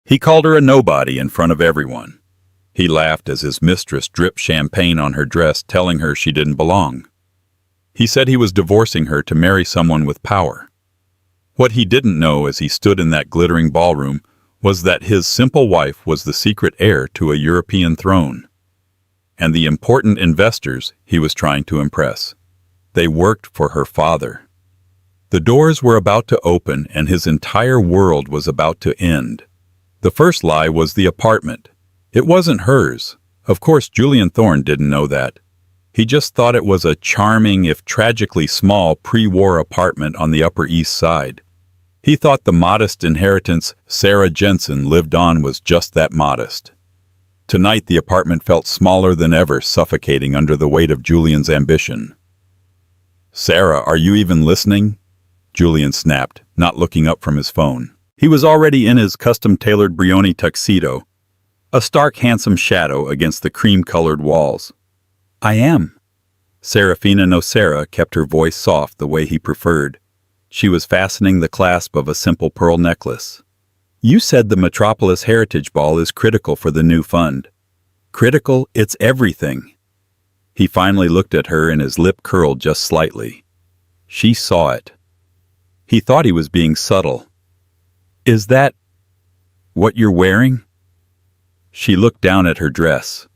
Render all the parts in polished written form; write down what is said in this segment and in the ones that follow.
He called her a nobody in front of everyone. He laughed as his mistress dripped champagne on her dress, telling her she didn't belong. He said he was divorcing her to marry someone with power. What he didn't know as he stood in that glittering ballroom was that his simple wife was the secret heir to a European throne. And the important investors he was trying to impress. They worked for her father. The doors were about to open and his entire world was about to end. The first lie was the apartment. It wasn't hers. Of course, Julian Thorne didn't know that. He just thought it was a charming, if tragically small, pre-war apartment on the Upper East Side. He thought the modest inheritance Sarah Jensen lived on was just that modest. Tonight, the apartment felt smaller than ever, suffocating under the weight of Julian's ambition. "Sarah, are you even listening?" Julian snapped, not looking up from his phone. He was already in his custom-tailored Brioni tuxedo, a stark, handsome shadow against the cream-colored walls. "I am." Serafina Nocera kept her voice soft the way he preferred. She was fastening the clasp of a simple pearl necklace. "You said the Metropolis Heritage Ball is critical for the new fund." "Critical? It's everything." He finally looked at her and his lip curled just slightly. She saw it. He thought he was being subtle. "Is that what you're wearing?" She looked down at her dress.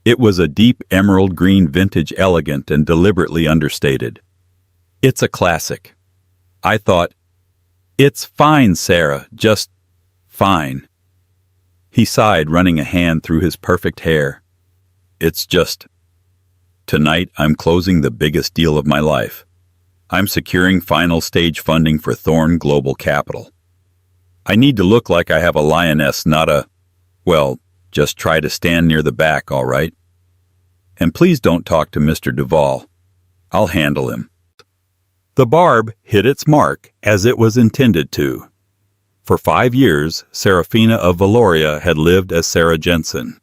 It was a deep emerald green, vintage, elegant and deliberately understated. "It's a classic." I thought, "It's fine, Sarah, just fine." He sighed, running a hand through his perfect hair. "It's just, tonight I'm closing the biggest deal of my life. I'm securing final stage funding for Thorne Global Capital. I need to look like I have a lioness, not a, well, just try to stand near the back, all right? And please don't talk to Mr. Duvall. I'll handle him." The barb hit its mark, as it was intended to. For 5 years, Serafina of Valoria had lived as Sarah Jensen.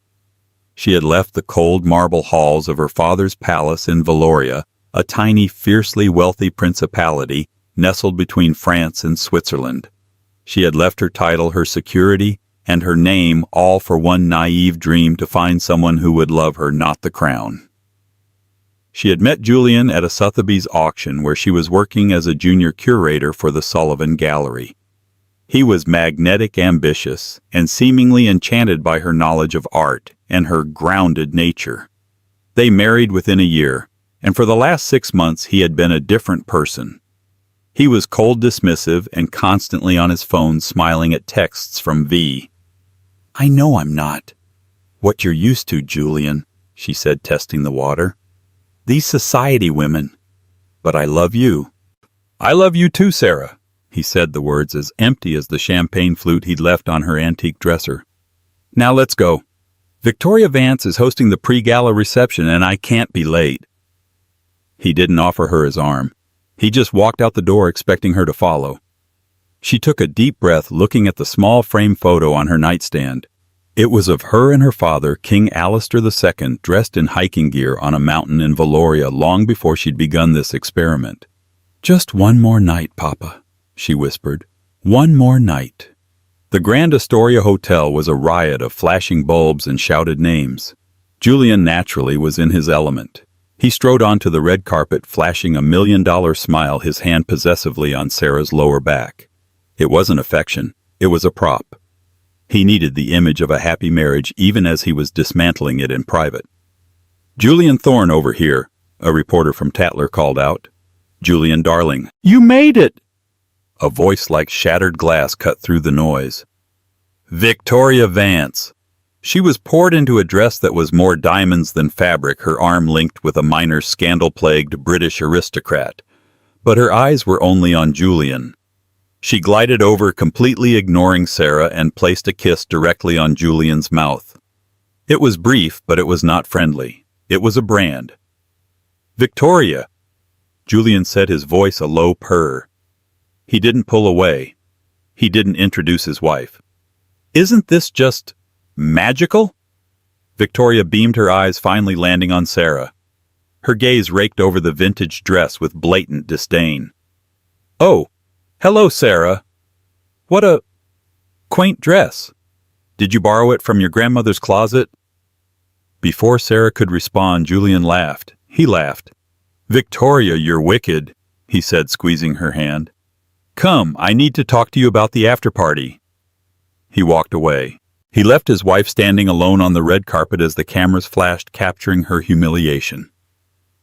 She had left the cold marble halls of her father's palace in Valoria, a tiny, fiercely wealthy principality nestled between France and Switzerland. She had left her title, her security, and her name, all for one naive dream to find someone who would love her, not the crown. She had met Julian at a Sotheby's auction where she was working as a junior curator for the Sullivan Gallery. He was magnetic, ambitious, and seemingly enchanted by her knowledge of art and her grounded nature. They married within a year, and for the last 6 months he had been a different person. He was cold, dismissive, and constantly on his phone smiling at texts from V. "I know I'm not what you're used to, Julian," she said, testing the water. "These society women. But I love you." "I love you too, Sarah," he said, the words as empty as the champagne flute he'd left on her antique dresser. "Now let's go. Victoria Vance is hosting the pre-gala reception and I can't be late." He didn't offer her his arm. He just walked out the door expecting her to follow. She took a deep breath, looking at the small frame photo on her nightstand. It was of her and her father, King Alistair II, dressed in hiking gear on a mountain in Valoria long before she'd begun this experiment. "Just one more night, Papa," she whispered. "One more night." The Grand Astoria Hotel was a riot of flashing bulbs and shouted names. Julian naturally was in his element. He strode onto the red carpet, flashing a $1 million smile, his hand possessively on Sarah's lower back. It wasn't affection. It was a prop. He needed the image of a happy marriage even as he was dismantling it in private. "Julian Thorne over here," a reporter from Tatler called out. "Julian, darling, you made it!" A voice like shattered glass cut through the noise. "Victoria Vance." She was poured into a dress that was more diamonds than fabric, her arm linked with a minor scandal-plagued British aristocrat. But her eyes were only on Julian. She glided over, completely ignoring Sarah, and placed a kiss directly on Julian's mouth. It was brief, but it was not friendly. It was a brand. "Victoria," Julian said, his voice a low purr. He didn't pull away. He didn't introduce his wife. "Isn't this just magical?" Victoria beamed, her eyes finally landing on Sarah. Her gaze raked over the vintage dress with blatant disdain. "Oh, hello, Sarah. What a quaint dress." Did you borrow it from your grandmother's closet?" Before Sarah could respond, Julian laughed. He laughed. "Victoria, you're wicked," he said, squeezing her hand. "Come, I need to talk to you about the after-party." He walked away. He left his wife standing alone on the red carpet as the cameras flashed, capturing her humiliation.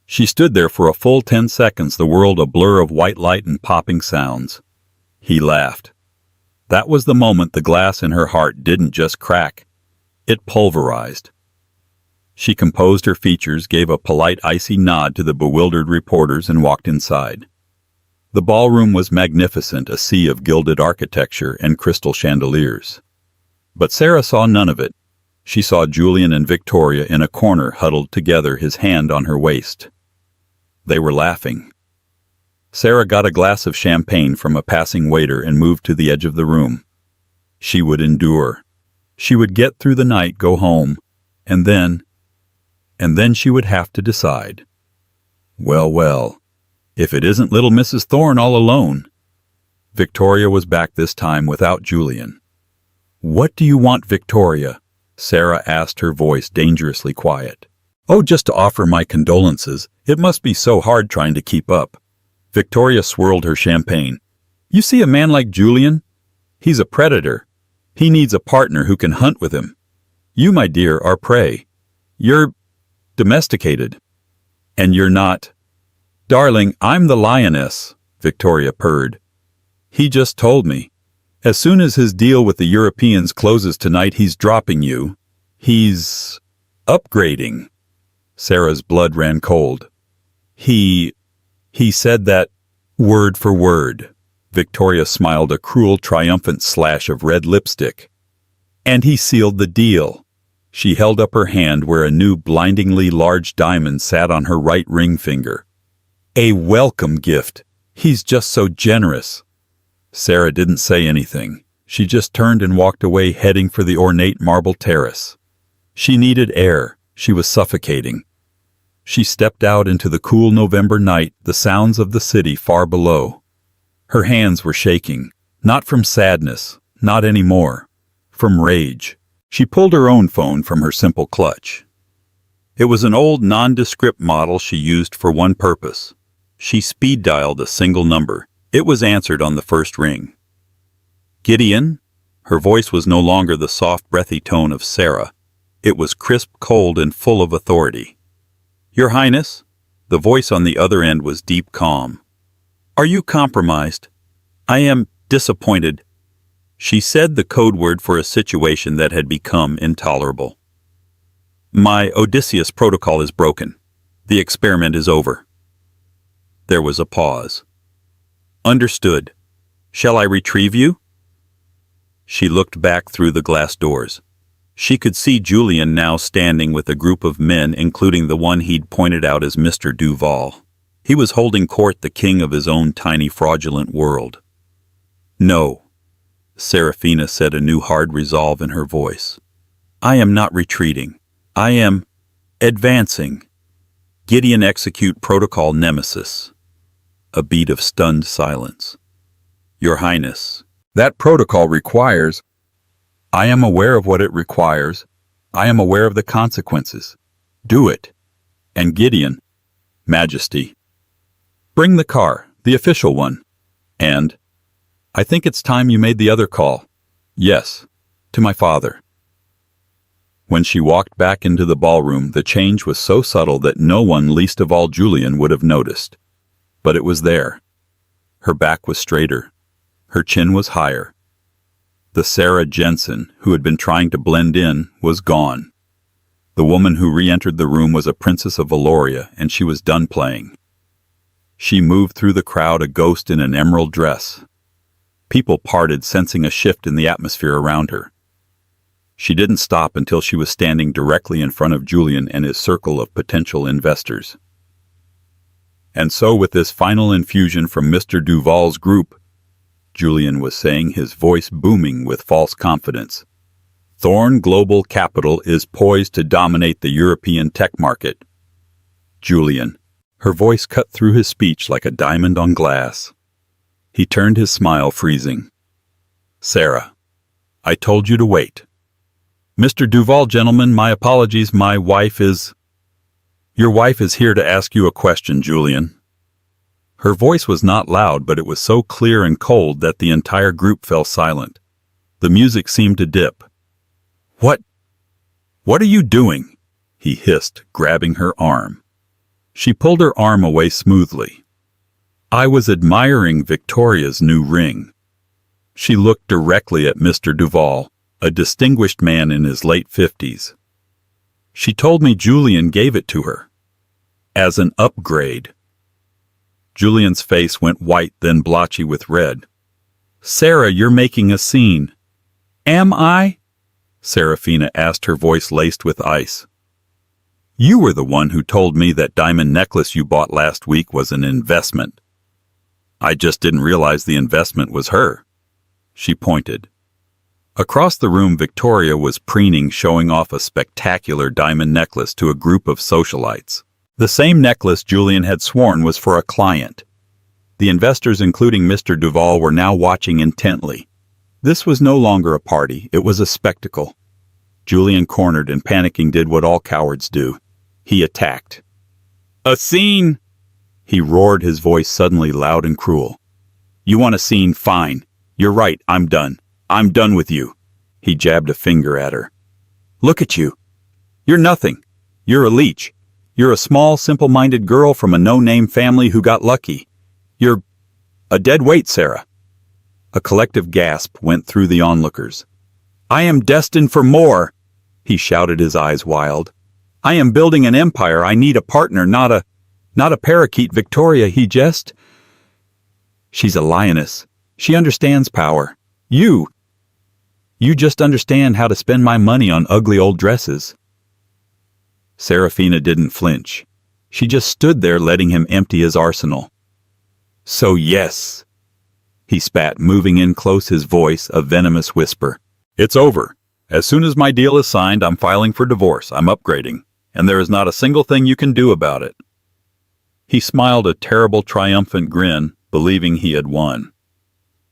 She stood there for a full 10 seconds, the world a blur of white light and popping sounds. He laughed. That was the moment the glass in her heart didn't just crack. It pulverized. She composed her features, gave a polite icy nod to the bewildered reporters, and walked inside. The ballroom was magnificent, a sea of gilded architecture and crystal chandeliers. But Sarah saw none of it. She saw Julian and Victoria in a corner, huddled together, his hand on her waist. They were laughing. Sarah got a glass of champagne from a passing waiter and moved to the edge of the room. She would endure. She would get through the night, go home, and then she would have to decide. Well, if it isn't little Mrs. Thorne all alone. Victoria was back this time without Julian. "What do you want, Victoria?" Sarah asked, her voice dangerously quiet. "Oh, just to offer my condolences. It must be so hard trying to keep up." Victoria swirled her champagne. "You see, a man like Julian? He's a predator. He needs a partner who can hunt with him. You, my dear, are prey. You're domesticated. And you're not." "Darling, I'm the lioness," Victoria purred. "He just told me. As soon as his deal with the Europeans closes tonight, he's dropping you. He's upgrading." Sarah's blood ran cold. He said that word for word." Victoria smiled, a cruel, triumphant slash of red lipstick. "And he sealed the deal." She held up her hand where a new, blindingly large diamond sat on her right ring finger. "A welcome gift. He's just so generous." Sarah didn't say anything. She just turned and walked away, heading for the ornate marble terrace. She needed air. She was suffocating. She stepped out into the cool November night, the sounds of the city far below. Her hands were shaking, not from sadness, not anymore, from rage. She pulled her own phone from her simple clutch. It was an old, nondescript model she used for one purpose. She speed-dialed a single number. It was answered on the first ring. "Gideon?" Her voice was no longer the soft, breathy tone of Sarah. It was crisp, cold, and full of authority. "Your Highness?" The voice on the other end was deep calm. "Are you compromised?" "I am disappointed." She said the code word for a situation that had become intolerable. "My Odysseus protocol is broken. The experiment is over." There was a pause. "Understood. Shall I retrieve you?" She looked back through the glass doors. She could see Julian now standing with a group of men, including the one he'd pointed out as Mr. Duval. He was holding court, the king of his own tiny, fraudulent world. "No," Serafina said, a new hard resolve in her voice. "I am not retreating. I am advancing. Gideon, execute protocol Nemesis." A beat of stunned silence. "Your Highness, that protocol requires—" "I am aware of what it requires. I am aware of the consequences. Do it. And Gideon, Majesty, bring the car, the official one. And I think it's time you made the other call. Yes, to my father." When she walked back into the ballroom, the change was so subtle that no one, least of all Julian, would have noticed. But it was there. Her back was straighter. Her chin was higher. The Sarah Jensen, who had been trying to blend in, was gone. The woman who re-entered the room was a princess of Valoria, and she was done playing. She moved through the crowd, a ghost in an emerald dress. People parted, sensing a shift in the atmosphere around her. She didn't stop until she was standing directly in front of Julian and his circle of potential investors. And so, with this final infusion from Mr. Duval's group, Julian was saying, his voice booming with false confidence, "Thorne Global Capital is poised to dominate the European tech market." Julian. Her voice cut through his speech like a diamond on glass. He turned, his smile freezing. "Sarah, I told you to wait. Mr. Duval, gentlemen, my apologies. Your wife is here to ask you a question, Julian. Her voice was not loud, but it was so clear and cold that the entire group fell silent. The music seemed to dip. What are you doing? He hissed, grabbing her arm. She pulled her arm away smoothly. I was admiring Victoria's new ring. She looked directly at Mr. Duval, a distinguished man in his late 50s. She told me Julian gave it to her. As an upgrade. Julian's face went white, then blotchy with red. Sarah, you're making a scene. Am I? Serafina asked, her voice laced with ice. You were the one who told me that diamond necklace you bought last week was an investment. I just didn't realize the investment was her. She pointed. Across the room, Victoria was preening, showing off a spectacular diamond necklace to a group of socialites. The same necklace Julian had sworn was for a client. The investors, including Mr. Duval, were now watching intently. This was no longer a party, it was a spectacle. Julian, cornered and panicking, did what all cowards do. He attacked. A scene! He roared, his voice suddenly loud and cruel. You want a scene? Fine. You're right, I'm done. I'm done with you. He jabbed a finger at her. Look at you. You're nothing. You're a leech. You're a small, simple-minded girl from a no-name family who got lucky. You're a dead weight, Sarah. A collective gasp went through the onlookers. I am destined for more, he shouted, his eyes wild. I am building an empire. I need a partner, not a parakeet, Victoria, he jest. She's a lioness. She understands power. You just understand how to spend my money on ugly old dresses. Serafina didn't flinch. She just stood there, letting him empty his arsenal. So yes, he spat, moving in close, his voice a venomous whisper. It's over. As soon as my deal is signed, I'm filing for divorce. I'm upgrading, and there is not a single thing you can do about it. He smiled a terrible, triumphant grin, believing he had won.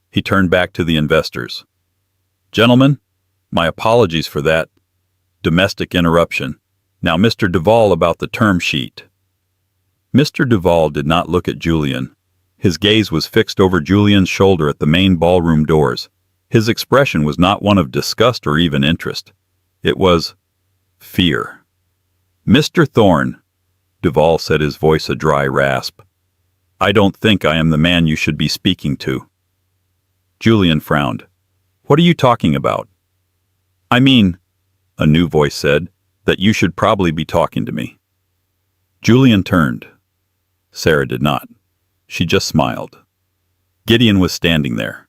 He turned back to the investors. Gentlemen, my apologies for that domestic interruption. Now, Mr. Duval, about the term sheet. Mr. Duval did not look at Julian. His gaze was fixed over Julian's shoulder at the main ballroom doors. His expression was not one of disgust or even interest. It was fear. Mr. Thorne, Duval said, his voice a dry rasp. I don't think I am the man you should be speaking to. Julian frowned. What are you talking about? I mean, a new voice said, that you should probably be talking to me. Julian turned. Sarah did not. She just smiled. Gideon was standing there.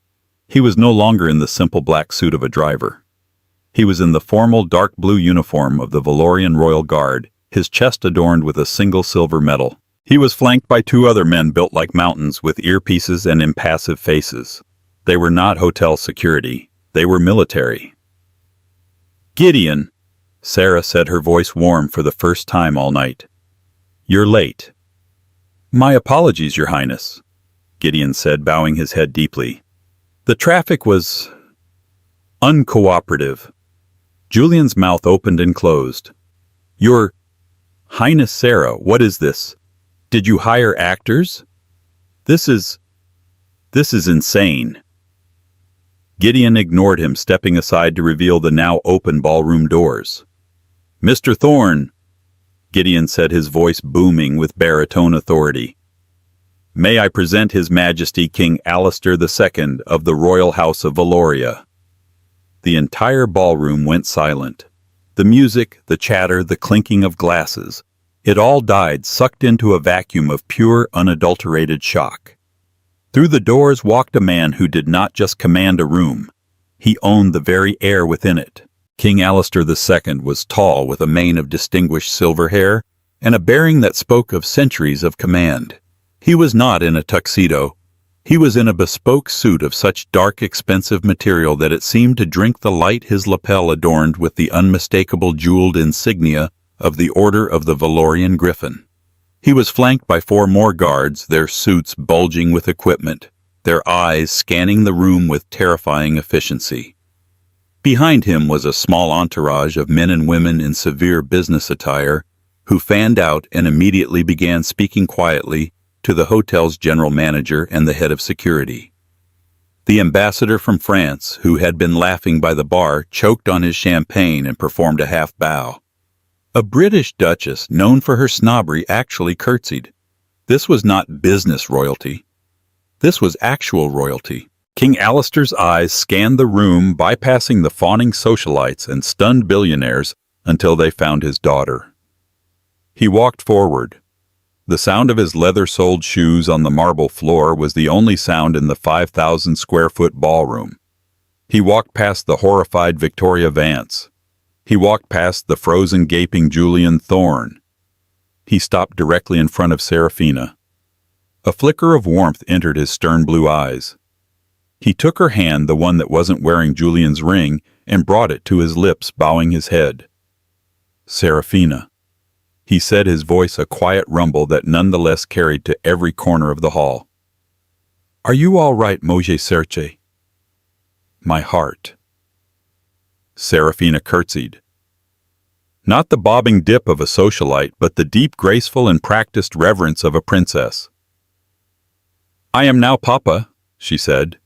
He was no longer in the simple black suit of a driver. He was in the formal dark blue uniform of the Valorian Royal Guard, his chest adorned with a single silver medal. He was flanked by two other men built like mountains with earpieces and impassive faces. They were not hotel security. They were military. Gideon, Sarah said, her voice warm for the first time all night. You're late. My apologies, Your Highness, Gideon said, bowing his head deeply. The traffic was uncooperative. Julian's mouth opened and closed. Your Highness Sarah, what is this? Did you hire actors? This is insane. Gideon ignored him, stepping aside to reveal the now open ballroom doors. Mr. Thorne, Gideon said, his voice booming with baritone authority. May I present His Majesty King Alistair II of the Royal House of Valoria. The entire ballroom went silent. The music, the chatter, the clinking of glasses, it all died, sucked into a vacuum of pure, unadulterated shock. Through the doors walked a man who did not just command a room. He owned the very air within it. King Alistair II was tall, with a mane of distinguished silver hair and a bearing that spoke of centuries of command. He was not in a tuxedo. He was in a bespoke suit of such dark, expensive material that it seemed to drink the light, his lapel adorned with the unmistakable jeweled insignia of the Order of the Valorian Griffin. He was flanked by 4 more guards, their suits bulging with equipment, their eyes scanning the room with terrifying efficiency. Behind him was a small entourage of men and women in severe business attire who fanned out and immediately began speaking quietly to the hotel's general manager and the head of security. The ambassador from France, who had been laughing by the bar, choked on his champagne and performed a half bow. A British duchess, known for her snobbery, actually curtsied. This was not business royalty. This was actual royalty. King Alistair's eyes scanned the room, bypassing the fawning socialites and stunned billionaires until they found his daughter. He walked forward. The sound of his leather-soled shoes on the marble floor was the only sound in the 5,000-square-foot ballroom. He walked past the horrified Victoria Vance. He walked past the frozen, gaping Julian Thorne. He stopped directly in front of Serafina. A flicker of warmth entered his stern blue eyes. He took her hand, the one that wasn't wearing Julian's ring, and brought it to his lips, bowing his head. "Serafina," he said, his voice a quiet rumble that nonetheless carried to every corner of the hall. "Are you all right, Moje Serche?" "My heart." Serafina curtsied. Not the bobbing dip of a socialite, but the deep, graceful, and practiced reverence of a princess. "I am now Papa," she said.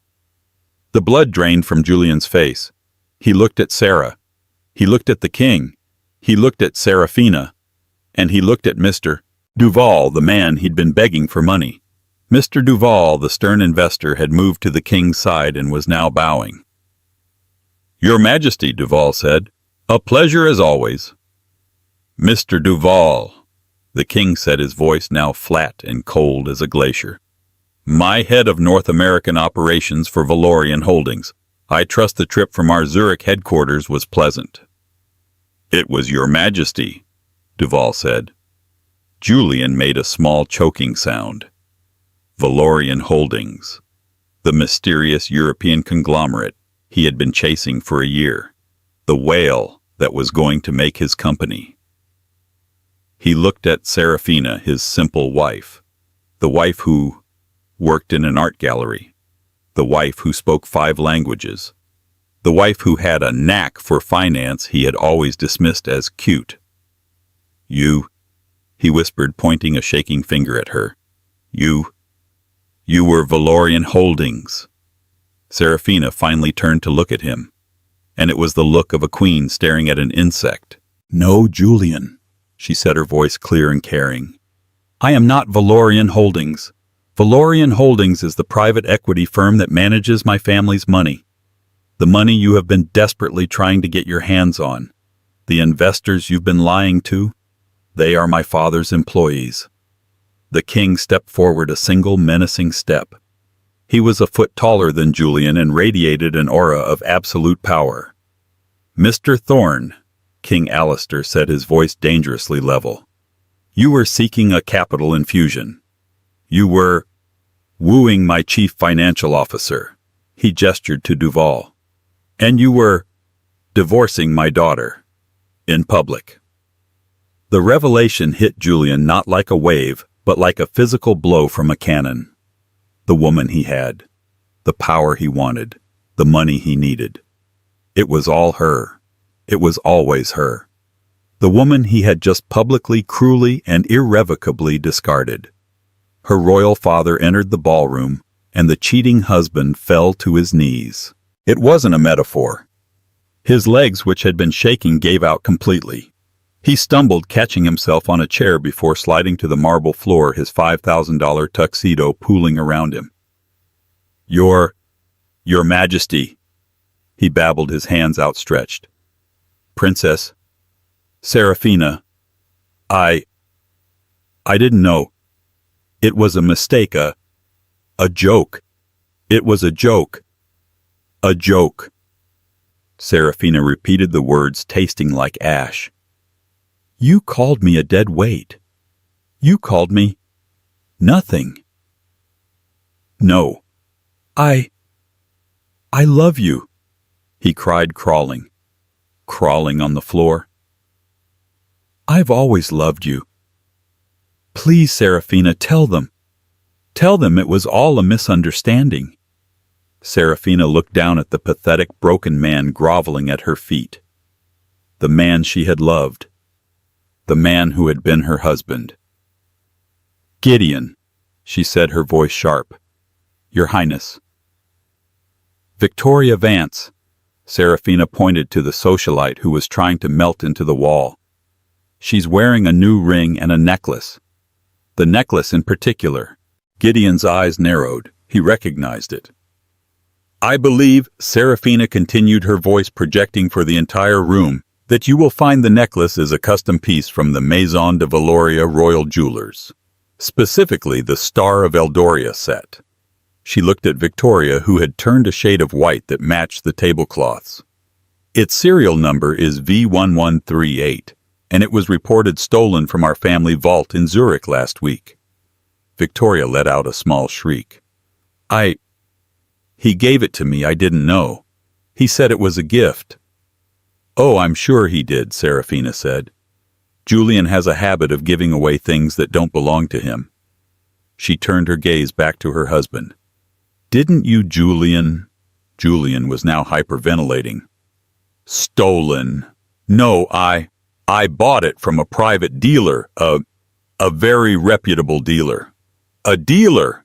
The blood drained from Julian's face. He looked at Sarah. He looked at the king. He looked at Serafina. And he looked at Mr. Duval, the man he'd been begging for money. Mr. Duval, the stern investor, had moved to the king's side and was now bowing. "Your Majesty," Duval said, "a pleasure as always." "Mr. Duval," the king said, his voice now flat and cold as a glacier. "My head of North American operations for Valorian Holdings. I trust the trip from our Zurich headquarters was pleasant." "It was Your Majesty," Duval said. Julian made a small choking sound. Valorian Holdings, the mysterious European conglomerate he had been chasing for a year, the whale that was going to make his company. He looked at Serafina, his simple wife, the wife who worked in an art gallery, the wife who spoke 5 languages, the wife who had a knack for finance he had always dismissed as cute. "You," he whispered, pointing a shaking finger at her. You were Valorian Holdings." Serafina finally turned to look at him, and it was the look of a queen staring at an insect. "No, Julian," she said, her voice clear and caring. "I am not Valorian Holdings. Valorian Holdings is the private equity firm that manages my family's money. The money you have been desperately trying to get your hands on. The investors you've been lying to, they are my father's employees." The king stepped forward a single menacing step. He was a foot taller than Julian and radiated an aura of absolute power. "Mr. Thorne," King Alistair said, his voice dangerously level, "you were seeking a capital infusion. You were wooing my chief financial officer," he gestured to Duval, "and you were divorcing my daughter in public." The revelation hit Julian not like a wave, but like a physical blow from a cannon. The woman he had, the power he wanted, the money he needed. It was all her. It was always her. The woman he had just publicly, cruelly, and irrevocably discarded. Her royal father entered the ballroom, and the cheating husband fell to his knees. It wasn't a metaphor. His legs, which had been shaking, gave out completely. He stumbled, catching himself on a chair before sliding to the marble floor, his $5,000 tuxedo pooling around him. Your Majesty," he babbled, his hands outstretched. "Princess Serafina, I didn't know. It was a mistake, a joke. It was a joke. A joke." Serafina repeated the words, tasting like ash. "You called me a dead weight. You called me nothing." "No. I love you," he cried, crawling on the floor. "I've always loved you. Please, Serafina, tell them. Tell them it was all a misunderstanding." Serafina looked down at the pathetic, broken man groveling at her feet. The man she had loved. The man who had been her husband. "Gideon," she said, her voice sharp. "Your Highness." "Victoria Vance." Serafina pointed to the socialite who was trying to melt into the wall. "She's wearing a new ring and a necklace. The necklace in particular." Gideon's eyes narrowed. He recognized it. "I believe," Serafina continued, her voice projecting for the entire room, "that you will find the necklace is a custom piece from the Maison de Valoria Royal Jewelers. Specifically the Star of Eldoria set." She looked at Victoria, who had turned a shade of white that matched the tablecloths. "Its serial number is V1138, and it was reported stolen from our family vault in Zurich last week." Victoria let out a small shriek. He gave it to me, I didn't know. He said it was a gift." "Oh, I'm sure he did," Serafina said. "Julian has a habit of giving away things that don't belong to him." She turned her gaze back to her husband. "Didn't you, Julian?" Julian was now hyperventilating. "Stolen. No, I bought it from a private dealer, a very reputable dealer." "A dealer?"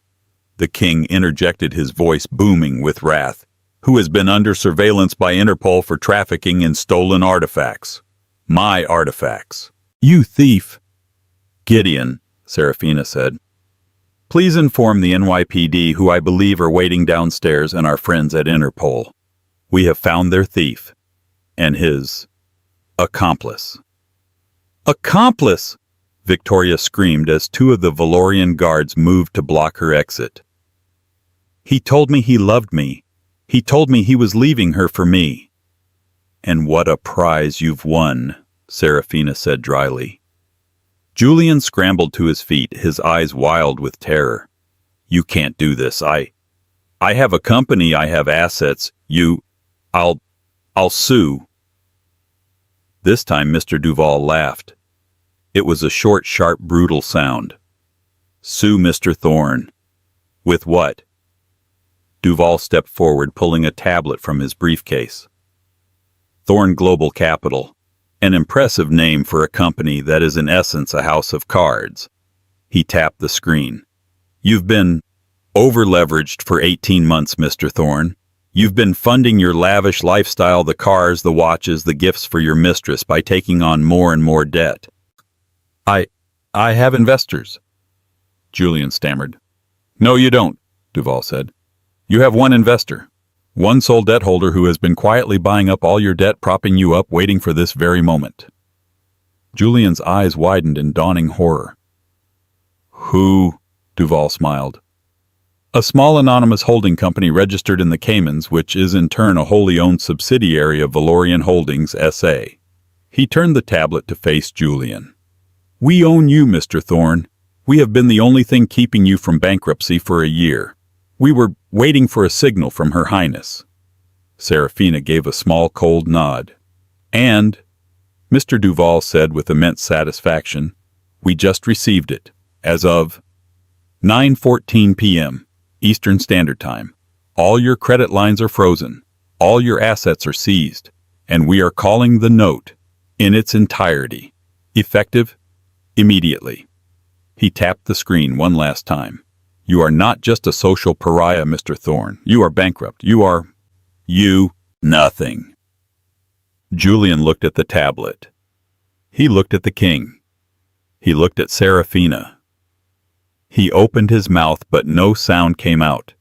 The king interjected, his voice booming with wrath. "Who has been under surveillance by Interpol for trafficking in stolen artifacts. My artifacts." "You thief!" "Gideon," Serafina said, "please inform the NYPD, who I believe are waiting downstairs, and our friends at Interpol. We have found their thief and his accomplice." "Accomplice!" Victoria screamed as two of the Valorian guards moved to block her exit. "He told me he loved me. He told me he was leaving her for me." "And what a prize you've won," Serafina said dryly. Julian scrambled to his feet, his eyes wild with terror. "You can't do this. I have a company, I have assets. I'll sue." This time Mr. Duval laughed. It was a short, sharp, brutal sound. "Sue Mr. Thorne. With what?" Duval stepped forward, pulling a tablet from his briefcase. "Thorne Global Capital. An impressive name for a company that is in essence a house of cards." He tapped the screen. "You've been over-leveraged for 18 months, Mr. Thorne. You've been funding your lavish lifestyle, the cars, the watches, the gifts for your mistress by taking on more and more debt." I have investors," Julian stammered. "No, you don't," Duval said. "You have one investor, one sole debt holder who has been quietly buying up all your debt, propping you up, waiting for this very moment." Julian's eyes widened in dawning horror. "Who?" Duval smiled. "A small anonymous holding company registered in the Caymans, which is in turn a wholly owned subsidiary of Valorian Holdings S.A. He turned the tablet to face Julian. "We own you, Mr. Thorne. We have been the only thing keeping you from bankruptcy for a year. We were waiting for a signal from Her Highness." Serafina gave a small, cold nod. "And," Mr. Duval said with immense satisfaction, "we just received it, as of 9:14 p.m. Eastern Standard Time. All your credit lines are frozen, all your assets are seized, and we are calling the note in its entirety, effective immediately." He tapped the screen one last time. "You are not just a social pariah, Mr. Thorne. You are bankrupt. You nothing." Julian looked at the tablet. He looked at the king. He looked at Serafina. He opened his mouth, but no sound came out.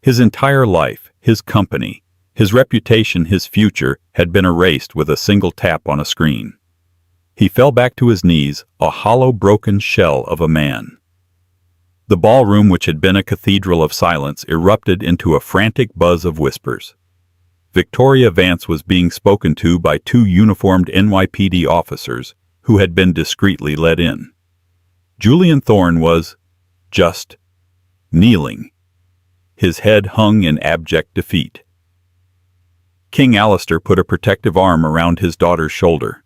His entire life, his company, his reputation, his future had been erased with a single tap on a screen. He fell back to his knees, a hollow, broken shell of a man. The ballroom, which had been a cathedral of silence, erupted into a frantic buzz of whispers. Victoria Vance was being spoken to by two uniformed NYPD officers who had been discreetly let in. Julian Thorne was just kneeling. His head hung in abject defeat. King Alistair put a protective arm around his daughter's shoulder.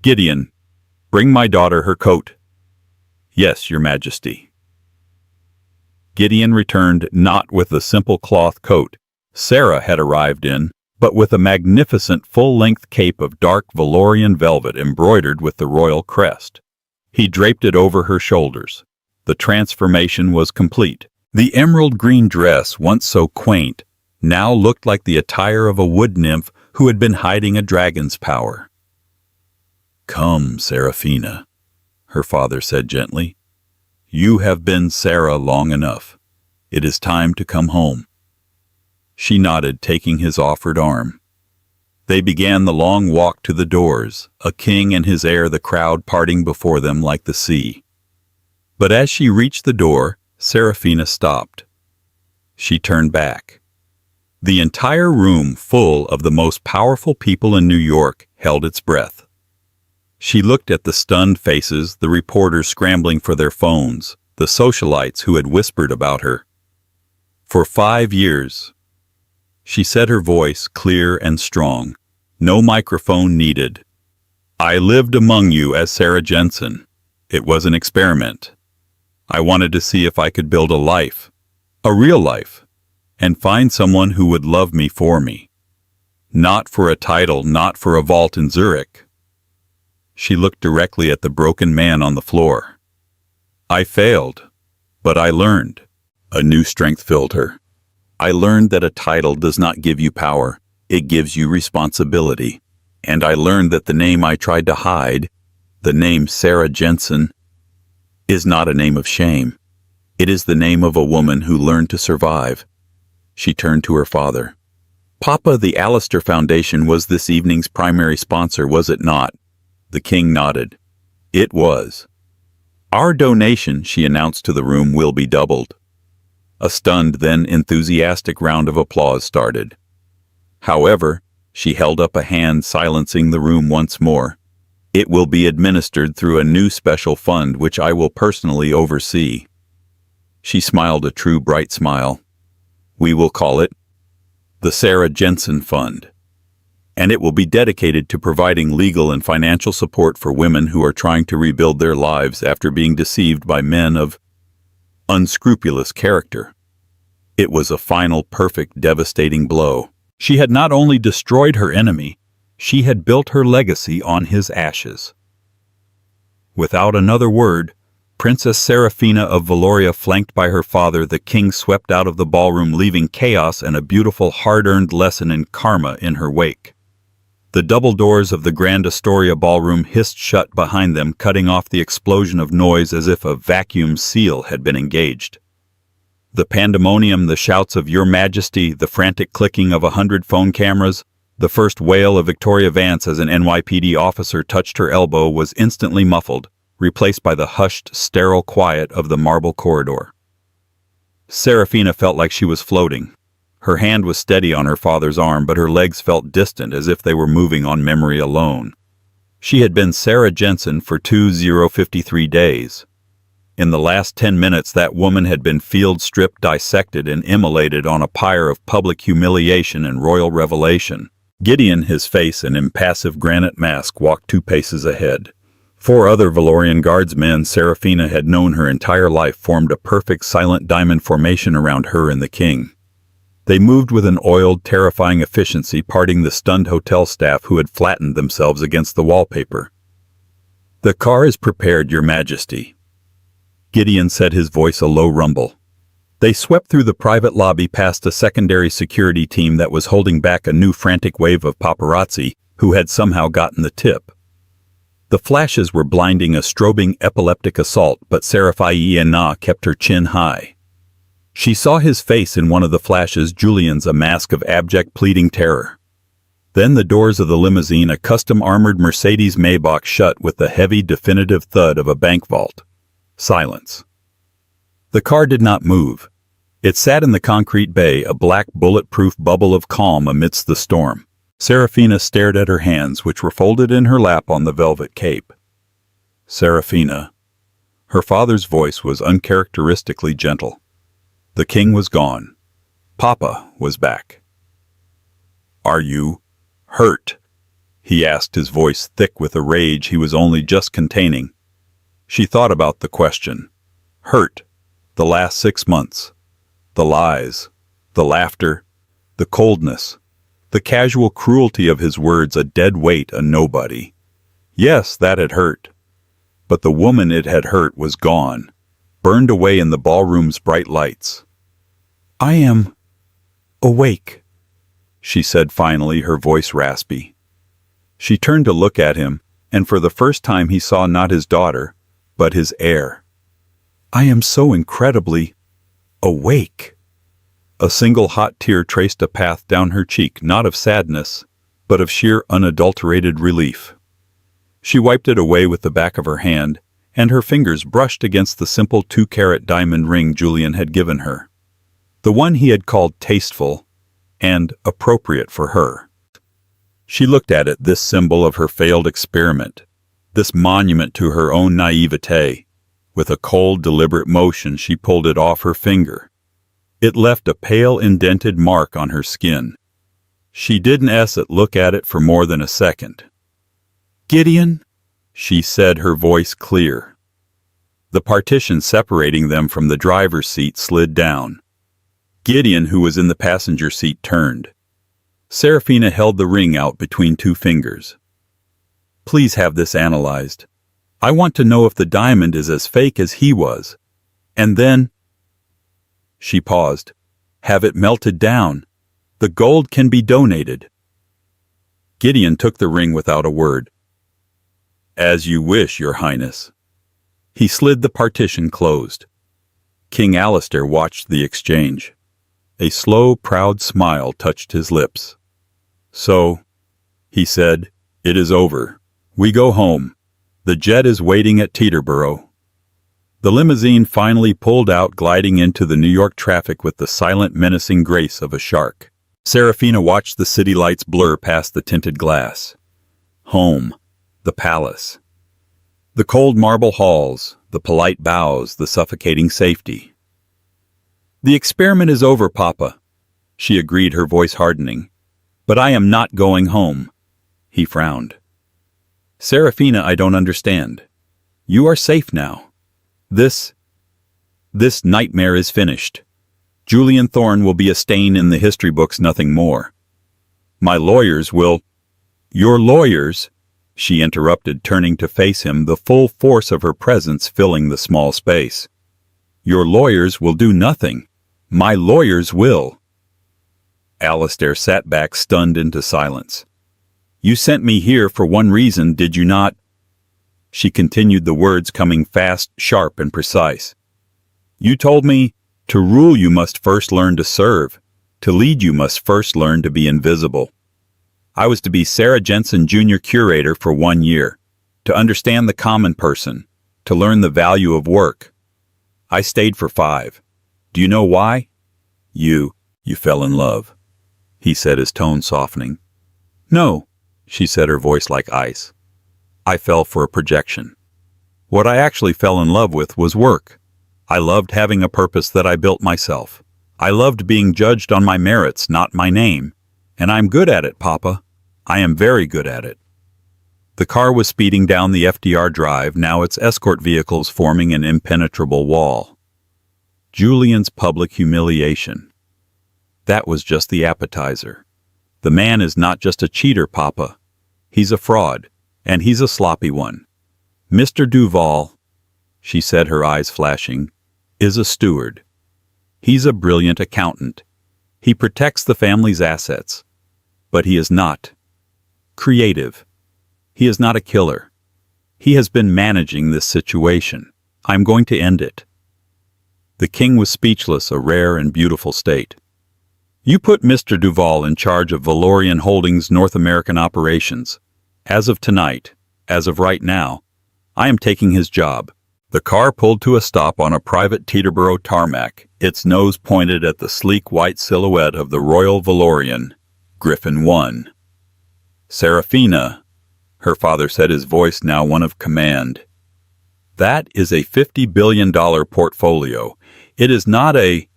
"Gideon, bring my daughter her coat." "Yes, Your Majesty." Gideon returned not with the simple cloth coat Sarah had arrived in, but with a magnificent full-length cape of dark Valorian velvet embroidered with the royal crest. He draped it over her shoulders. The transformation was complete. The emerald green dress, once so quaint, now looked like the attire of a wood nymph who had been hiding a dragon's power. "Come, Seraphina," her father said gently. "You have been Sarah long enough. It is time to come home." She nodded, taking his offered arm. They began the long walk to the doors, a king and his heir, the crowd parting before them like the sea. But as she reached the door, Seraphina stopped. She turned back. The entire room, full of the most powerful people in New York, held its breath. She looked at the stunned faces, the reporters scrambling for their phones, the socialites who had whispered about her. "For 5 years," she said, her voice clear and strong, no microphone needed, "I lived among you as Sarah Jensen. It was an experiment. I wanted to see if I could build a life, a real life, and find someone who would love me for me. Not for a title, not for a vault in Zurich." She looked directly at the broken man on the floor. "I failed, but I learned." A new strength filled her. "I learned that a title does not give you power, it gives you responsibility. And I learned that the name I tried to hide, the name Sarah Jensen, is not a name of shame. It is the name of a woman who learned to survive." She turned to her father. "Papa, the Alistair Foundation was this evening's primary sponsor, was it not?" The king nodded. "It was. Our donation," she announced to the room, "will be doubled." A stunned, then enthusiastic round of applause started. However, she held up a hand, silencing the room once more. "It will be administered through a new special fund which I will personally oversee." She smiled a true bright smile. "We will call it the Sarah Jensen Fund. And it will be dedicated to providing legal and financial support for women who are trying to rebuild their lives after being deceived by men of unscrupulous character." It was a final, perfect, devastating blow. She had not only destroyed her enemy, she had built her legacy on his ashes. Without another word, Princess Seraphina of Valoria, flanked by her father, the king, swept out of the ballroom, leaving chaos and a beautiful, hard-earned lesson in karma in her wake. The double doors of the Grand Astoria ballroom hissed shut behind them, cutting off the explosion of noise as if a vacuum seal had been engaged. The pandemonium, the shouts of "Your Majesty," the frantic clicking of 100 phone cameras, the first wail of Victoria Vance as an NYPD officer touched her elbow was instantly muffled, replaced by the hushed, sterile quiet of the marble corridor. Seraphina felt like she was floating. Her hand was steady on her father's arm, but her legs felt distant, as if they were moving on memory alone. She had been Sarah Jensen for 2053 days. In the last 10 minutes, that woman had been field-stripped, dissected, and immolated on a pyre of public humiliation and royal revelation. Gideon, his face an impassive granite mask, walked 2 paces ahead. 4 other Valorian guardsmen Seraphina had known her entire life formed a perfect silent diamond formation around her and the king. They moved with an oiled, terrifying efficiency, parting the stunned hotel staff who had flattened themselves against the wallpaper. "The car is prepared, Your Majesty," Gideon said, his voice a low rumble. They swept through the private lobby past a secondary security team that was holding back a new frantic wave of paparazzi who had somehow gotten the tip. The flashes were blinding, a strobing epileptic assault, but Seraphina kept her chin high. She saw his face in one of the flashes, Julian's, a mask of abject pleading terror. Then the doors of the limousine, a custom-armored Mercedes Maybach, shut with the heavy, definitive thud of a bank vault. Silence. The car did not move. It sat in the concrete bay, a black, bulletproof bubble of calm amidst the storm. Seraphina stared at her hands, which were folded in her lap on the velvet cape. "Seraphina." Her father's voice was uncharacteristically gentle. The king was gone. Papa was back. "Are you hurt?" he asked, his voice thick with a rage he was only just containing. She thought about the question. Hurt. The last 6 months. The lies. The laughter. The coldness. The casual cruelty of his words, a dead weight, a nobody. Yes, that had hurt. But the woman it had hurt was gone, burned away in the ballroom's bright lights. "I am awake," she said finally, her voice raspy. She turned to look at him, and for the first time he saw not his daughter, but his heir. "I am so incredibly awake." A single hot tear traced a path down her cheek, not of sadness, but of sheer unadulterated relief. She wiped it away with the back of her hand, and her fingers brushed against the simple 2-carat diamond ring Julian had given her. The one he had called tasteful and appropriate for her. She looked at it, this symbol of her failed experiment, this monument to her own naivete. With a cold, deliberate motion, she pulled it off her finger. It left a pale, indented mark on her skin. She didn't look at it for more than a second. "Gideon," she said, her voice clear. The partition separating them from the driver's seat slid down. Gideon, who was in the passenger seat, turned. Serafina held the ring out between 2 fingers. "Please have this analyzed. I want to know if the diamond is as fake as he was. And then—" She paused. "Have it melted down. The gold can be donated." Gideon took the ring without a word. "As you wish, Your Highness." He slid the partition closed. King Alistair watched the exchange. A slow, proud smile touched his lips. "So," he said, "it is over. We go home. The jet is waiting at Teterboro." The limousine finally pulled out, gliding into the New York traffic with the silent, menacing grace of a shark. Serafina watched the city lights blur past the tinted glass. Home. The palace. The cold marble halls, the polite bows, the suffocating safety. "The experiment is over, Papa," she agreed, her voice hardening. "But I am not going home." He frowned. "Serafina, I don't understand. You are safe now. This nightmare is finished. Julian Thorne will be a stain in the history books, nothing more. My lawyers will—" "Your lawyers?" she interrupted, turning to face him, the full force of her presence filling the small space. "Your lawyers will do nothing. My lawyers will." Alistair sat back, stunned into silence. "You sent me here for one reason, did you not?" She continued, the words coming fast, sharp, and precise. "You told me, to rule you must first learn to serve. To lead you must first learn to be invisible. I was to be Sarah Jensen Jr. curator for 1 year, to understand the common person, to learn the value of work. I stayed for 5. Do you know why? You fell in love," he said, his tone softening. "No," she said, her voice like ice. "I fell for a projection. What I actually fell in love with was work. I loved having a purpose that I built myself. I loved being judged on my merits, not my name. And I'm good at it, Papa. I am very good at it." The car was speeding down the FDR drive, now its escort vehicles forming an impenetrable wall. Julian's public humiliation. That was just the appetizer. The man is not just a cheater, Papa. He's a fraud, and he's a sloppy one. Mr. Duval, she said, her eyes flashing, is a steward. He's a brilliant accountant. He protects the family's assets. But he is not creative. He is not a killer. He has been managing this situation. I'm going to end it. The king was speechless, a rare and beautiful state. You put Mr. Duval in charge of Valorian Holdings' North American operations. As of tonight, as of right now, I am taking his job. The car pulled to a stop on a private Teterboro tarmac, its nose pointed at the sleek white silhouette of the Royal Valorian, Griffin 1. Serafina, her father said, his voice now one of command. That is a $50 billion portfolio. It is not a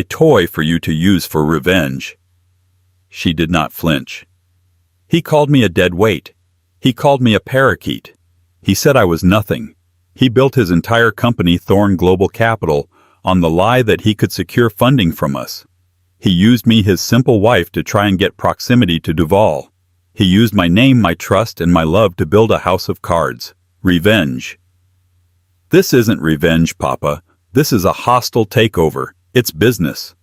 toy for you to use for revenge. She did not flinch. He called me a dead weight. He called me a parakeet. He said I was nothing. He built his entire company, Thorne Global Capital, on the lie that he could secure funding from us. He used me, his simple wife, to try and get proximity to Duval. He used my name, my trust, and my love to build a house of cards. Revenge. This isn't revenge, Papa. This is a hostile takeover. It's business.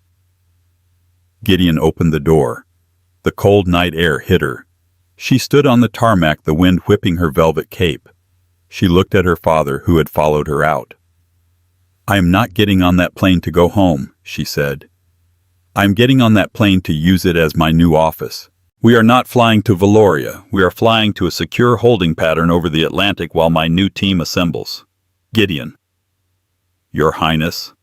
Gideon opened the door. The cold night air hit her. She stood on the tarmac, the wind whipping her velvet cape. She looked at her father, who had followed her out. "I am not getting on that plane to go home," she said. "I am getting on that plane to use it as my new office. We are not flying to Valoria. We are flying to a secure holding pattern over the Atlantic while my new team assembles." Gideon. "Your Highness."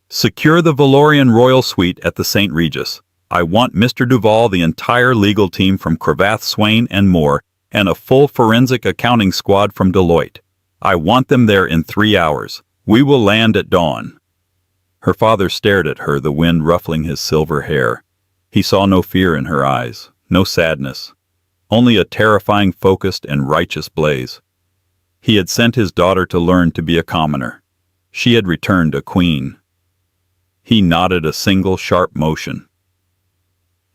"Secure the Valorian Royal Suite at the St. Regis. I want Mr. Duval, the entire legal team from Cravath, Swain, and more, and a full forensic accounting squad from Deloitte. I want them there in 3 hours. We will land at dawn." Her father stared at her, the wind ruffling his silver hair. He saw no fear in her eyes, no sadness, only a terrifying, focused, and righteous blaze. He had sent his daughter to learn to be a commoner. She had returned a queen. He nodded a single sharp motion.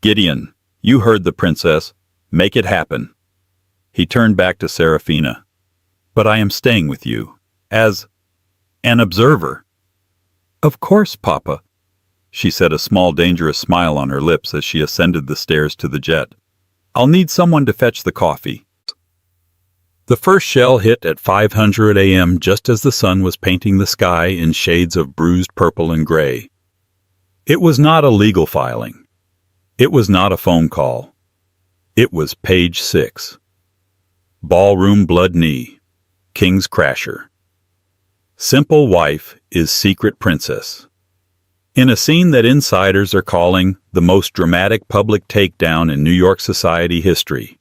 "Gideon, you heard the princess. Make it happen." He turned back to Serafina. "But I am staying with you, as an observer." "Of course, Papa," she said, a small dangerous smile on her lips as she ascended the stairs to the jet. "I'll need someone to fetch the coffee." The first shell hit at 500 a.m. just as the sun was painting the sky in shades of bruised purple and gray. It was not a legal filing. It was not a phone call. It was page 6. Ballroom blood knee. King's crasher. Simple wife is secret princess. In a scene that insiders are calling the most dramatic public takedown in New York society history,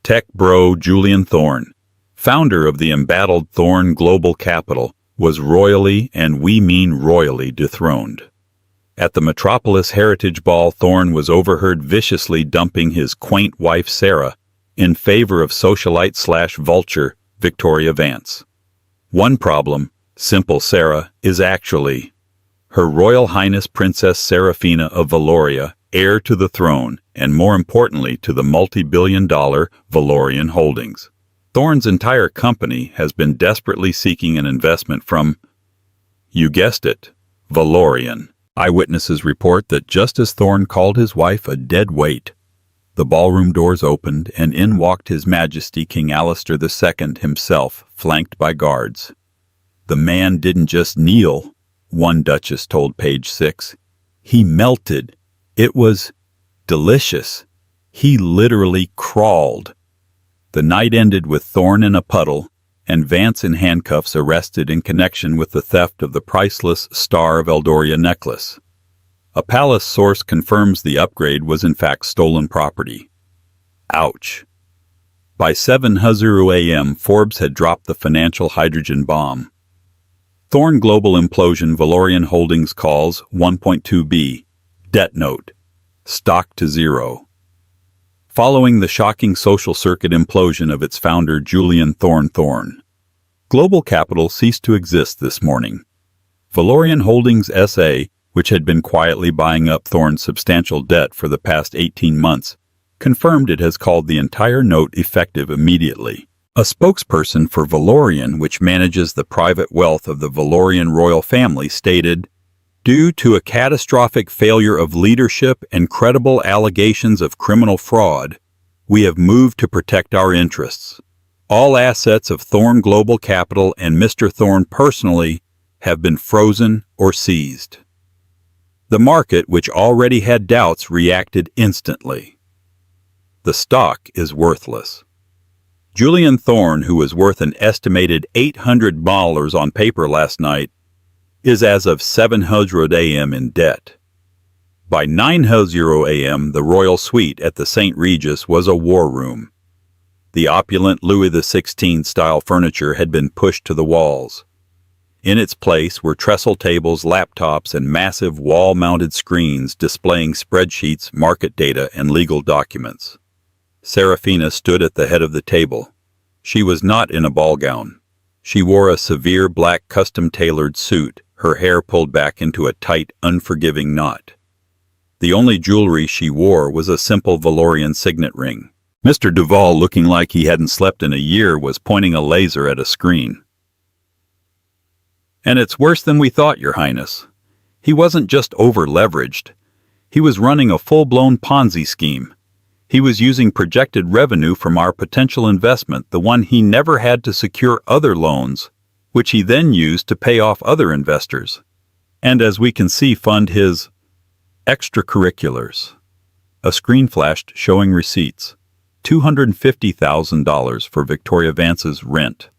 tech bro Julian Thorne, founder of the embattled Thorne Global Capital, was royally, and we mean royally, dethroned. At the Metropolis Heritage Ball, Thorne was overheard viciously dumping his quaint wife Sarah in favor of socialite/vulture Victoria Vance. One problem, simple Sarah, is actually Her Royal Highness Princess Serafina of Valoria, heir to the throne, and more importantly to the multi-billion-dollar Valorian holdings. Thorne's entire company has been desperately seeking an investment from, you guessed it, Valorian. Eyewitnesses report that just as Thorne called his wife a dead weight, the ballroom doors opened and in walked His Majesty King Alistair II himself, flanked by guards. The man didn't just kneel, one duchess told page 6. He melted. It was delicious. He literally crawled. The night ended with Thorne in a puddle and Vance in handcuffs, arrested in connection with the theft of the priceless Star of Eldoria necklace. A palace source confirms the upgrade was in fact stolen property. Ouch. By 7:00 a.m., Forbes had dropped the financial hydrogen bomb. Thorne Global implosion, Valorian Holdings calls 1.2B. Debt note. Stock to zero. Following the shocking social circuit implosion of its founder Julian Thorne, Global Capital ceased to exist this morning. Valorian Holdings S.A., which had been quietly buying up Thorne's substantial debt for the past 18 months, confirmed it has called the entire note effective immediately. A spokesperson for Valorian, which manages the private wealth of the Valorian royal family, stated, "Due to a catastrophic failure of leadership and credible allegations of criminal fraud, we have moved to protect our interests. All assets of Thorne Global Capital and Mr. Thorne personally have been frozen or seized." The market, which already had doubts, reacted instantly. The stock is worthless. Julian Thorne, who was worth an estimated $800 on paper last night, is as of 7:00 a.m. in debt. By 9:00 a.m., the royal suite at the St. Regis was a war room. The opulent Louis XVI-style furniture had been pushed to the walls. In its place were trestle tables, laptops, and massive wall-mounted screens displaying spreadsheets, market data, and legal documents. Serafina stood at the head of the table. She was not in a ball gown. She wore a severe black custom-tailored suit, her hair pulled back into a tight, unforgiving knot. The only jewelry she wore was a simple Valorian signet ring. Mr. Duval, looking like he hadn't slept in a year, was pointing a laser at a screen. "And it's worse than we thought, Your Highness. He wasn't just over-leveraged. He was running a full-blown Ponzi scheme. He was using projected revenue from our potential investment, the one he never had to secure other loans, which he then used to pay off other investors. And as we can see, fund his extracurriculars." A screen flashed showing receipts. $250,000 for Victoria Vance's rent.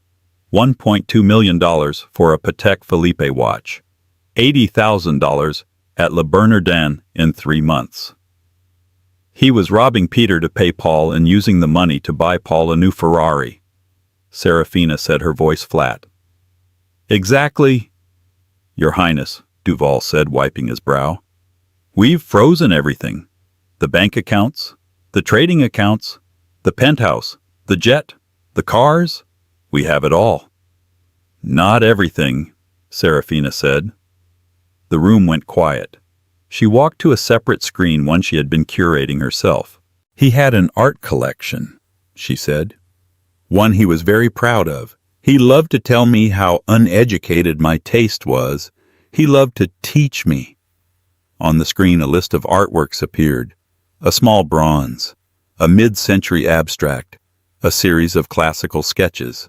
$1.2 million for a Patek Philippe watch. $80,000 at Le Bernardin in 3 months. He was robbing Peter to pay Paul and using the money to buy Paul a new Ferrari. Serafina said, her voice flat. "Exactly, Your Highness," Duval said, wiping his brow. "We've frozen everything. The bank accounts, the trading accounts, the penthouse, the jet, the cars. We have it all." "Not everything," Serafina said. The room went quiet. She walked to a separate screen, one she had been curating herself. "He had an art collection," she said. "One he was very proud of. He loved to tell me how uneducated my taste was. He loved to teach me." On the screen, a list of artworks appeared. A small bronze, a mid-century abstract, a series of classical sketches.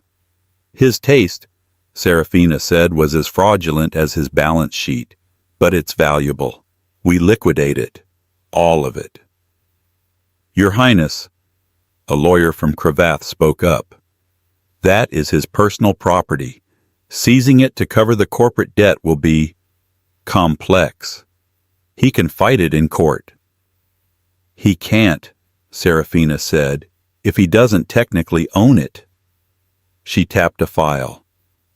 "His taste," Serafina said, "was as fraudulent as his balance sheet, but it's valuable. We liquidate it, all of it." "Your Highness," a lawyer from Cravath spoke up, "that is his personal property. Seizing it to cover the corporate debt will be complex. He can fight it in court." "He can't," Serafina said, "if he doesn't technically own it." She tapped a file.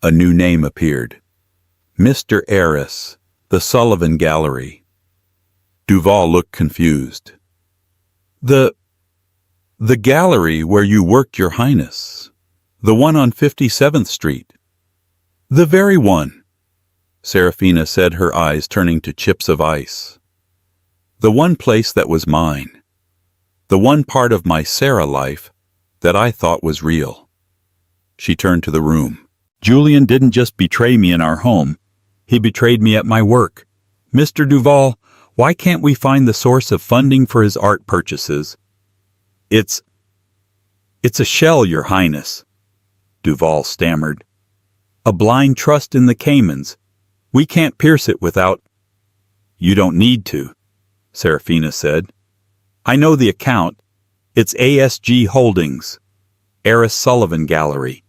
A new name appeared. "Mr. Eris, the Sullivan Gallery." Duval looked confused. The gallery where you worked, Your Highness. The one on 57th Street." "The very one," Serafina said, her eyes turning to chips of ice. "The one place that was mine. The one part of my Sarah life that I thought was real." She turned to the room. "Julian didn't just betray me in our home. He betrayed me at my work. Mr. Duval, why can't we find the source of funding for his art purchases?" It's a shell, Your Highness," Duval stammered. "A blind trust in the Caymans. We can't pierce it without—" "You don't need to," Serafina said. "I know the account. It's ASG Holdings, Eris Sullivan Gallery.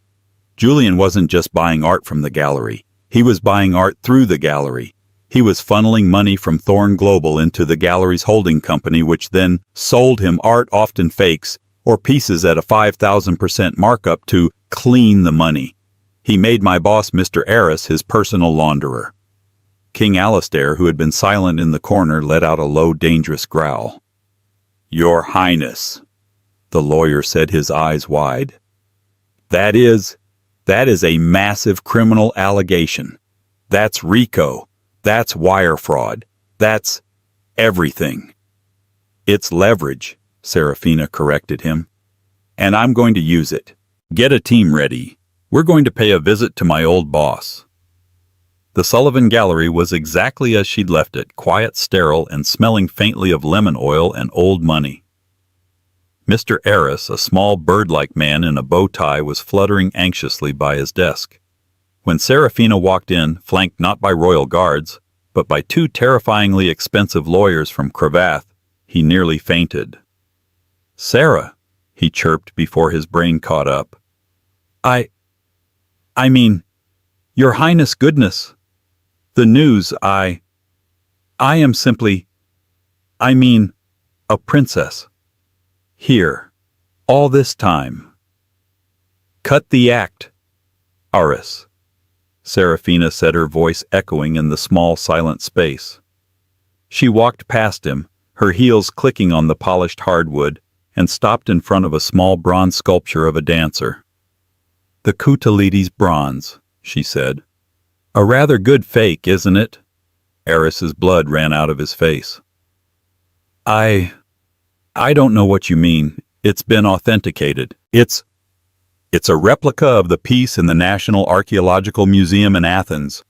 Julian wasn't just buying art from the gallery. He was buying art through the gallery. He was funneling money from Thorn Global into the gallery's holding company, which then sold him art, often fakes, or pieces at a 5,000% markup to clean the money. He made my boss, Mr. Eris, his personal launderer." King Alistair, who had been silent in the corner, let out a low, dangerous growl. "Your Highness," the lawyer said, his eyes wide. That is a massive criminal allegation. That's RICO. That's wire fraud. That's everything." "It's leverage," Serafina corrected him. "And I'm going to use it. Get a team ready. We're going to pay a visit to my old boss." The Sullivan Gallery was exactly as she'd left it, quiet, sterile, and smelling faintly of lemon oil and old money. Mr. Eris, a small bird-like man in a bow tie, was fluttering anxiously by his desk. When Serafina walked in, flanked not by royal guards, but by 2 terrifyingly expensive lawyers from Cravath, he nearly fainted. "Sarah," he chirped before his brain caught up. I mean, Your Highness, goodness. The news, I am simply, a princess. Here, all this time." "Cut the act, Aris," Serafina said, her voice echoing in the small, silent space. She walked past him, her heels clicking on the polished hardwood, and stopped in front of a small bronze sculpture of a dancer. "The Koutalides bronze," she said. A rather good fake, isn't it? Eris's blood ran out of his face. I don't know what you mean. It's been authenticated. It's a replica of the piece in the National Archaeological Museum in Athens,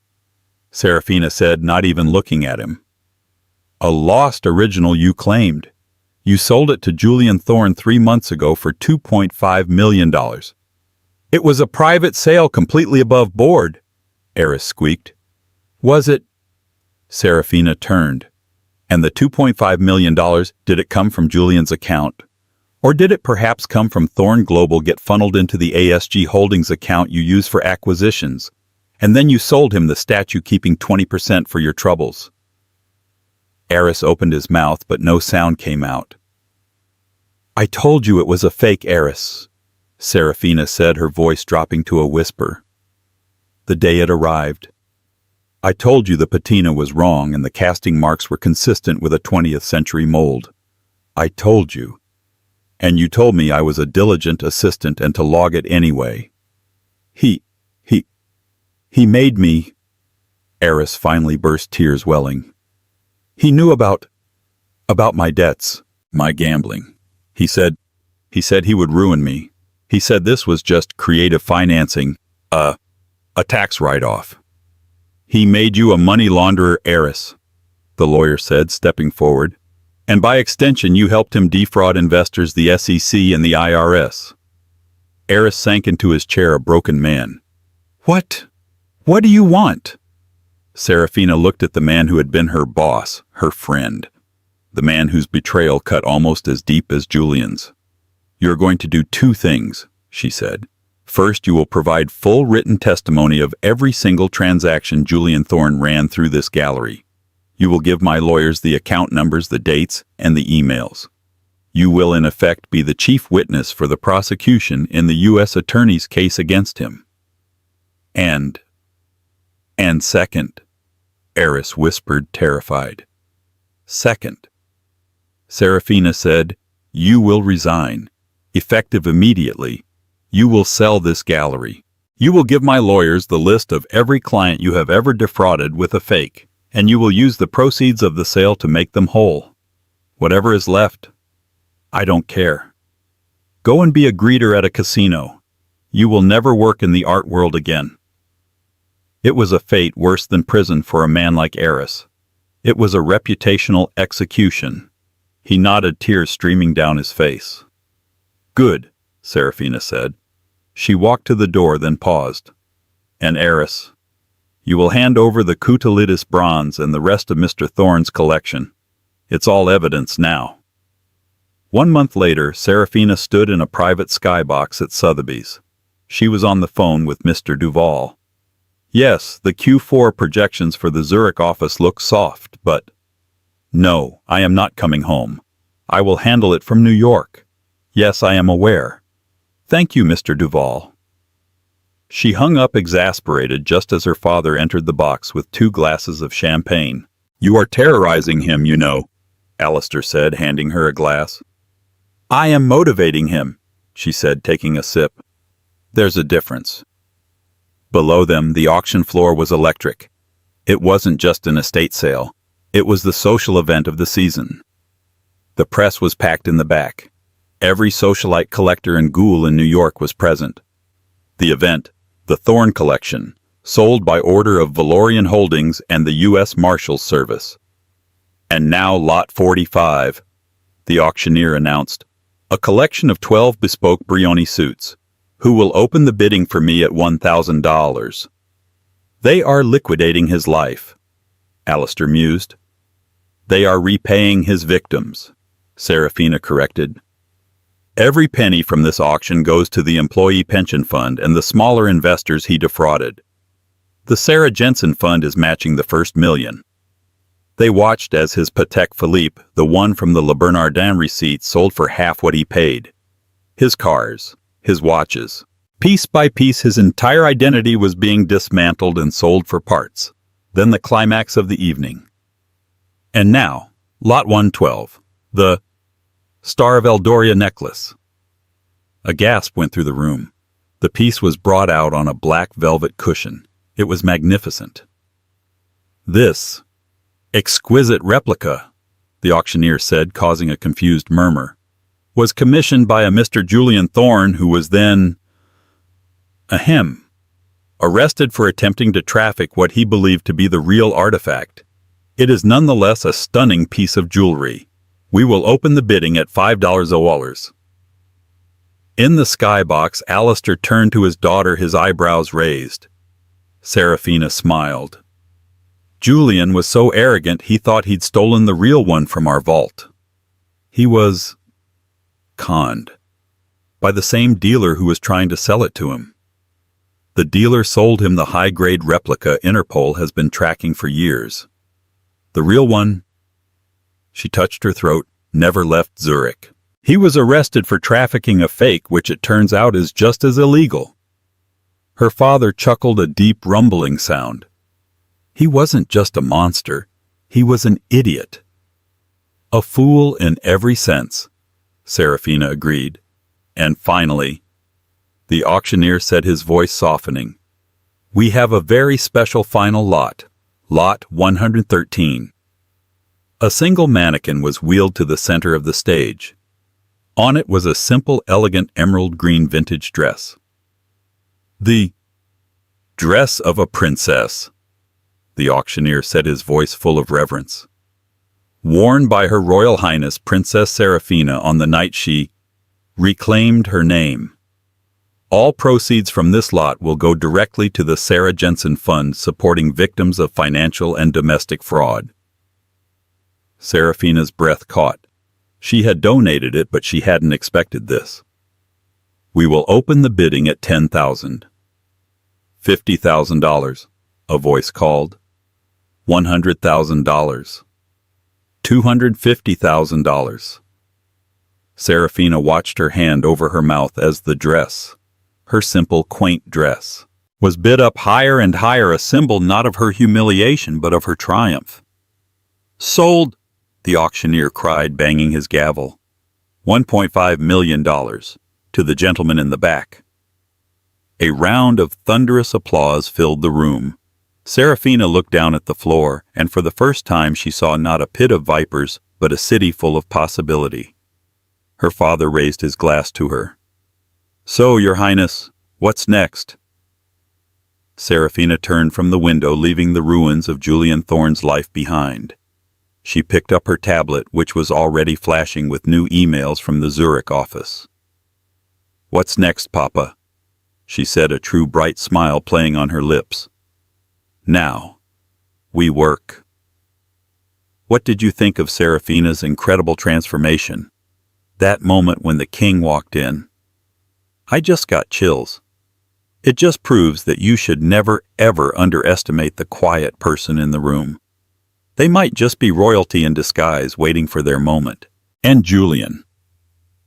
Serafina said, not even looking at him. A lost original you claimed. You sold it to Julian Thorne 3 months ago for $2.5 million. It was a private sale completely above board, Eris squeaked. Was it? Serafina turned. And the $2.5 million, did it come from Julian's account? Or did it perhaps come from Thorne Global get funneled into the ASG Holdings account you use for acquisitions, and then you sold him the statue keeping 20% for your troubles? Eris opened his mouth, but no sound came out. I told you it was a fake, Eris, Serafina said, her voice dropping to a whisper. The day it arrived. I told you the patina was wrong and the casting marks were consistent with a 20th century mold. I told you. And you told me I was a diligent assistant and to log it anyway. He made me. Eris finally burst, tears welling. He knew about my debts, my gambling. He said he would ruin me. He said this was just creative financing, a tax write-off. He made you a money launderer, Eris, the lawyer said, stepping forward. And by extension, you helped him defraud investors, the SEC and the IRS. Eris sank into his chair, a broken man. What do you want? Serafina looked at the man who had been her boss, her friend. The man whose betrayal cut almost as deep as Julian's. You're going to do 2 things, she said. First, you will provide full written testimony of every single transaction Julian Thorne ran through this gallery. You will give my lawyers the account numbers, the dates, and the emails. You will, in effect, be the chief witness for the prosecution in the U.S. Attorney's case against him. And second, Eris whispered, terrified. Second, Serafina said, you will resign, effective immediately. You will sell this gallery. You will give my lawyers the list of every client you have ever defrauded with a fake, and you will use the proceeds of the sale to make them whole. Whatever is left, I don't care. Go and be a greeter at a casino. You will never work in the art world again. It was a fate worse than prison for a man like Eris. It was a reputational execution. He nodded, tears streaming down his face. Good, Serafina said. She walked to the door, then paused. And Eris, you will hand over the Koutalidis bronze and the rest of Mr. Thorne's collection. It's all evidence now. 1 month later, Serafina stood in a private skybox at Sotheby's. She was on the phone with Mr. Duval. Yes, the Q4 projections for the Zurich office look soft, but... No, I am not coming home. I will handle it from New York. Yes, I am aware. Thank you, Mr. Duval. She hung up, exasperated, just as her father entered the box with 2 glasses of champagne. You are terrorizing him, you know, Alistair said, handing her a glass. I am motivating him, she said, taking a sip. There's a difference. Below them, the auction floor was electric. It wasn't just an estate sale. It was the social event of the season. The press was packed in the back. Every socialite, collector, and ghoul in New York was present. The event, the Thorne Collection, sold by order of Valorian Holdings and the U.S. Marshals Service. And now Lot 45, the auctioneer announced, a collection of 12 bespoke Brioni suits. Who will open the bidding for me at $1,000? They are liquidating his life, Alistair mused. They are repaying his victims, Serafina corrected. Every penny from this auction goes to the employee pension fund and the smaller investors he defrauded. The Sarah Jensen Fund is matching the first $1 million. They watched as his Patek Philippe, the one from the Le Bernardin receipt, sold for half what he paid. His cars, his watches. Piece by piece, his entire identity was being dismantled and sold for parts. Then the climax of the evening. And now, Lot 112, the Star of Eldoria necklace. A gasp went through the room. The piece was brought out on a black velvet cushion. It was magnificent. "This exquisite replica," the auctioneer said, causing a confused murmur, "was commissioned by a Mr. Julian Thorne, who was then arrested for attempting to traffic what he believed to be the real artifact. It is nonetheless a stunning piece of jewelry. We will open the bidding at $5. In the skybox, Alistair turned to his daughter, his eyebrows raised. Serafina smiled. Julian was so arrogant he thought he'd stolen the real one from our vault. He was conned by the same dealer who was trying to sell it to him. The dealer sold him the high-grade replica Interpol has been tracking for years. The real one, she touched her throat, never left Zurich. He was arrested for trafficking a fake, which it turns out is just as illegal. Her father chuckled a deep rumbling sound. He wasn't just a monster, he was an idiot. A fool in every sense, Serafina agreed. And finally, the auctioneer said, his voice softening, "We have a very special final lot, Lot 113. A single mannequin was wheeled to the center of the stage. On it was a simple, elegant emerald green vintage dress. The dress of a princess, the auctioneer said, his voice full of reverence. Worn by Her Royal Highness Princess Serafina on the night she reclaimed her name. All proceeds from this lot will go directly to the Sarah Jensen Fund supporting victims of financial and domestic fraud." Serafina's breath caught. She had donated it, but she hadn't expected this. "We will open the bidding at $10,000. $50,000, a voice called. $100,000. $250,000. Serafina watched her hand over her mouth as the dress, her simple, quaint dress, was bid up higher and higher, a symbol not of her humiliation but of her triumph. "Sold!" the auctioneer cried, banging his gavel. $1.5 million, to the gentleman in the back. A round of thunderous applause filled the room. Serafina looked down at the floor, and for the first time she saw not a pit of vipers, but a city full of possibility. Her father raised his glass to her. "So, Your Highness, what's next?" Serafina turned from the window, leaving the ruins of Julian Thorne's life behind. She picked up her tablet, which was already flashing with new emails from the Zurich office. "What's next, Papa?" she said, a true bright smile playing on her lips. "Now, we work." What did you think of Serafina's incredible transformation? That moment when the king walked in. I just got chills. It just proves that you should never, ever underestimate the quiet person in the room. They might just be royalty in disguise waiting for their moment. And Julian.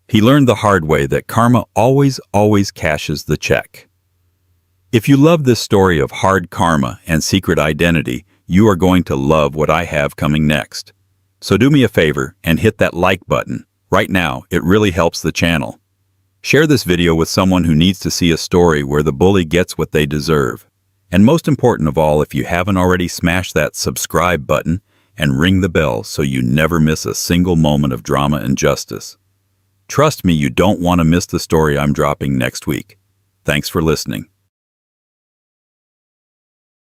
He learned the hard way that karma always cashes the check. If you love this story of hard karma and secret identity, you are going to love what I have coming next. So do me a favor and hit that like button. Right now, it really helps the channel. Share this video with someone who needs to see a story where the bully gets what they deserve. And most important of all, if you haven't already, smash that subscribe button and ring the bell so you never miss a single moment of drama and justice. Trust me, you don't want to miss the story I'm dropping next week. Thanks for listening.